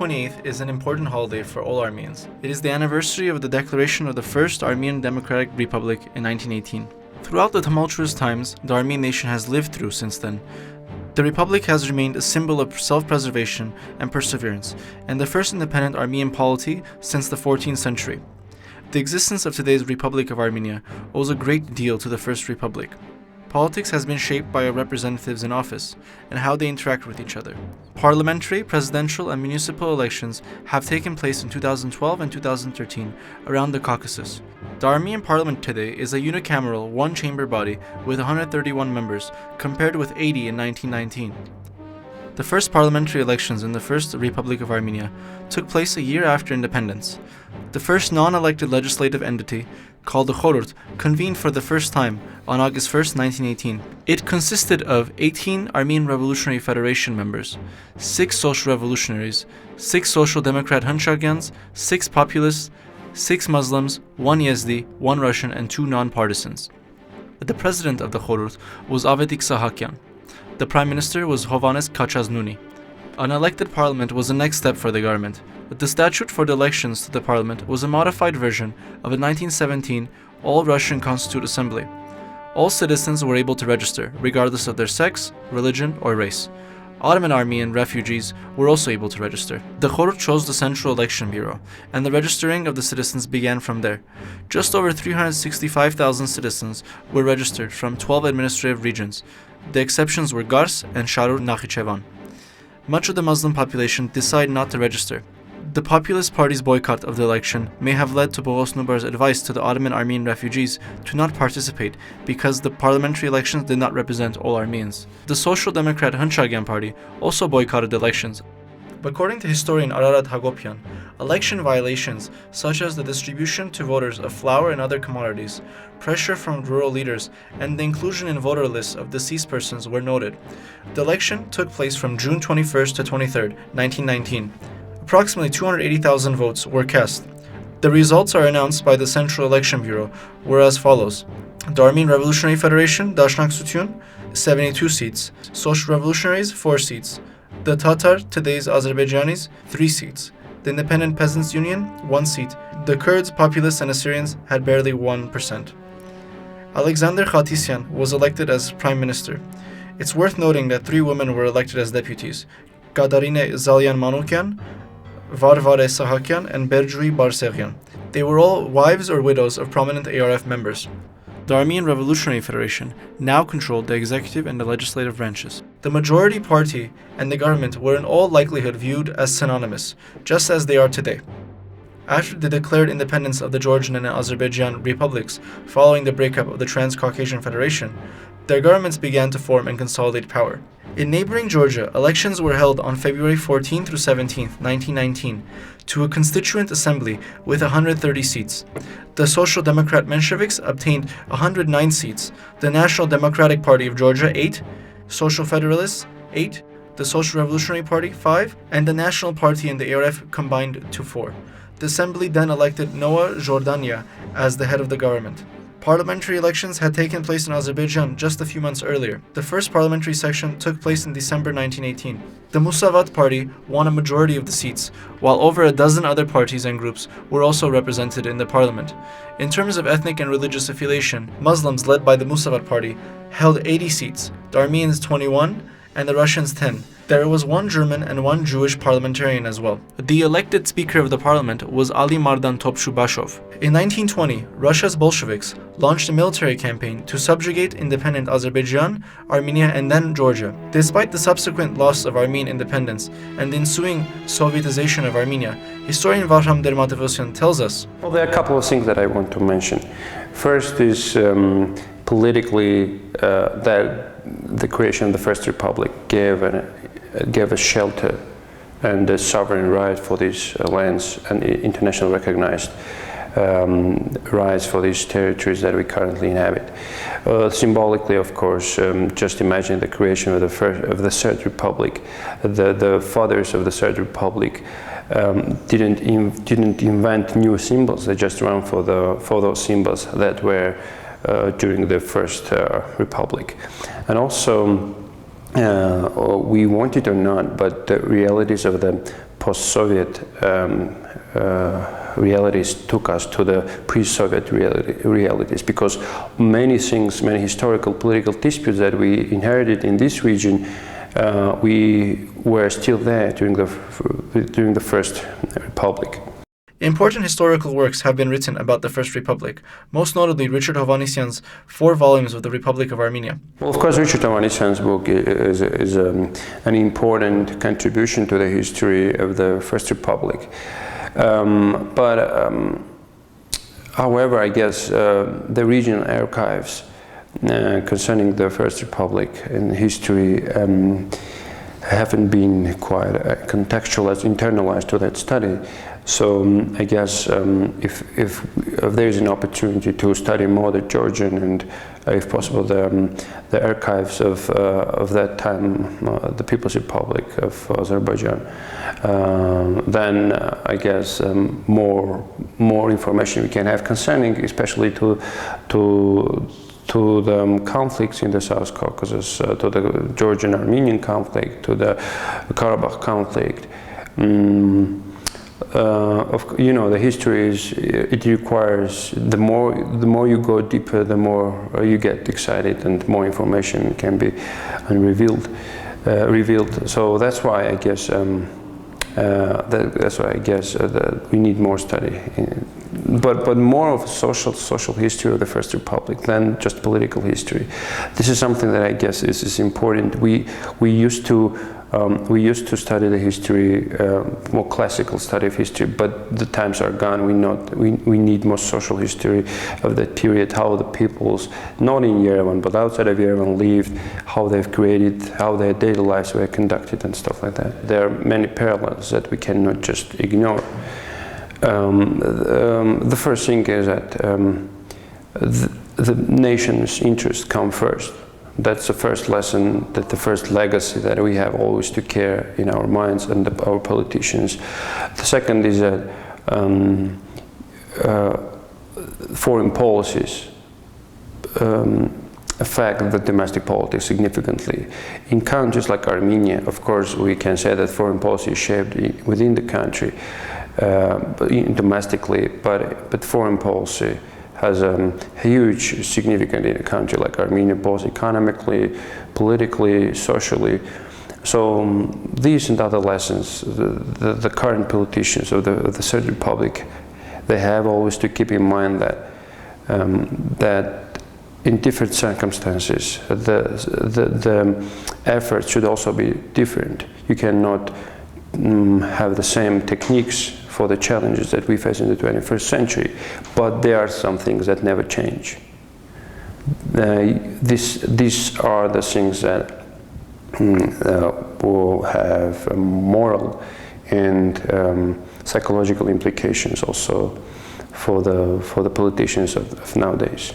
28th is an important holiday for all Armenians. It is the anniversary of the declaration of the First Armenian Democratic Republic in 1918. Throughout the tumultuous times the Armenian nation has lived through since then, the Republic has remained a symbol of self-preservation and perseverance, and the first independent Armenian polity since the 14th century. The existence of today's Republic of Armenia owes a great deal to the First Republic. Politics has been shaped by our representatives in office and how they interact with each other. Parliamentary, presidential, and municipal elections have taken place in 2012 and 2013 around the Caucasus. The Armenian Parliament today is a unicameral, one-chamber body with 131 members, compared with 80 in 1919. The first parliamentary elections in the First Republic of Armenia took place a year after independence. The first non-elected legislative entity, called the Khorut, convened for the first time on August 1, 1918. It consisted of 18 Armenian Revolutionary Federation members, 6 social revolutionaries, 6 social democrat Hunchagyans, 6 populists, 6 Muslims, 1 Yazdi, 1 Russian, and 2 non-partisans. The president of the Khorut was Avetik Sahakyan. The prime minister was Hovannes Kachaznuni. An elected parliament was the next step for the government, but the statute for the elections to the parliament was a modified version of a 1917 All-Russian Constituent Assembly. All citizens were able to register, regardless of their sex, religion, or race. Ottoman Armenian refugees were also able to register. The Khorut chose the Central Election Bureau, and the registering of the citizens began from there. Just over 365,000 citizens were registered from 12 administrative regions. The exceptions were Gars and Sharur Nakhichevan. Much of the Muslim population decided not to register. The populist party's boycott of the election may have led to Boghos Nubar's advice to the Ottoman Armenian refugees to not participate because the parliamentary elections did not represent all Armenians. The Social Democrat Hunchagyan party also boycotted the elections. According to historian Ararat Hagopian, election violations such as the distribution to voters of flour and other commodities, pressure from rural leaders, and the inclusion in voter lists of deceased persons were noted. The election took place from June 21st to 23rd, 1919. Approximately 280,000 votes were cast. The results are announced by the Central Election Bureau, were as follows. The Armenian Revolutionary Federation, Dashnak Sutyun, 72 seats. Social Revolutionaries, 4 seats. The Tatar, today's Azerbaijanis, 3 seats. The Independent Peasants Union, 1 seat. The Kurds, Populists, and Assyrians had barely 1%. Alexander Khatisyan was elected as Prime Minister. It's worth noting that 3 women were elected as deputies, Gadarine Zalyan Manukyan, Varvare Sahakyan, and Berjui Barsegyan. They were all wives or widows of prominent ARF members. The Armenian Revolutionary Federation now controlled the executive and the legislative branches. The majority party and the government were in all likelihood viewed as synonymous, just as they are today. After the declared independence of the Georgian and Azerbaijan republics following the breakup of the Trans-Caucasian Federation, their governments began to form and consolidate power. In neighboring Georgia, elections were held on February 14 through 17, 1919, to a constituent assembly with 130 seats. The Social Democrat Mensheviks obtained 109 seats, the National Democratic Party of Georgia 8, Social Federalists 8, the Social Revolutionary Party 5, and the National Party and the ARF combined to 4. The assembly then elected Noah Jordania as the head of the government. Parliamentary elections had taken place in Azerbaijan just a few months earlier. The first parliamentary session took place in December 1918. The Musavat party won a majority of the seats, while over a dozen other parties and groups were also represented in the parliament. In terms of ethnic and religious affiliation, Muslims led by the Musavat party held 80 seats, the Armenians 21, and the Russians 10. There was 1 German and 1 Jewish parliamentarian as well. The elected speaker of the parliament was Ali Mardan Topshubashov. In 1920, Russia's Bolsheviks launched a military campaign to subjugate independent Azerbaijan, Armenia, and then Georgia. Despite the subsequent loss of Armenian independence and the ensuing Sovietization of Armenia, historian Vahram Ter-Matevosyan tells us, well, there are a couple of things that I want to mention. First is politically that the creation of the First Republic gave a shelter and a sovereign right for these lands and internationally recognized rights for these territories that we currently inhabit. Symbolically, of course, just imagine the creation of the Third Republic. The fathers of the Third Republic didn't invent new symbols. They just ran for those symbols that were during the First Republic. And also, we want it or not, but the realities of the post-Soviet realities took us to the pre-Soviet realities, because many things, many historical political disputes that we inherited in this region, we were still there during the First Republic. Important historical works have been written about the First Republic, most notably Richard Hovhannisyan's 4 volumes of the Republic of Armenia. Well, of course, Richard Hovhannisyan's book is an important contribution to the history of the First Republic. However, I guess the regional archives concerning the First Republic and history haven't been quite contextualized, internalized to that study. So I guess if there is an opportunity to study more the Georgian and, if possible, the archives of that time, the People's Republic of Azerbaijan, then I guess more information we can have concerning, especially to the conflicts in the South Caucasus, to the Georgian-Armenian conflict, to the Karabakh conflict. The history it requires, the more you go deeper, the more you get excited and more information can be revealed. So that's why I guess that we need more study, but more of social history of the First Republic than just political history. This is something that I guess is important. We used to study the history, more classical study of history, but the times are gone. We need more social history of that period, how the peoples, not in Yerevan, but outside of Yerevan, lived, how they've created, how their daily lives were conducted and stuff like that. There are many parallels that we cannot just ignore. The first thing is that the nation's interests come first. That's the first lesson, that the first legacy that we have always to care in our minds and our politicians. The second is that foreign policies affect the domestic politics significantly. In countries like Armenia, of course, we can say that foreign policy is shaped within the country, domestically, but foreign policy has a huge significance in a country like Armenia, both economically, politically, socially. So these and other lessons, the current politicians of the Third Republic, they have always to keep in mind that in different circumstances, the efforts should also be different. You cannot have the same techniques for the challenges that we face in the 21st century, but there are some things that never change. These are the things that will have moral and psychological implications also for the politicians of nowadays.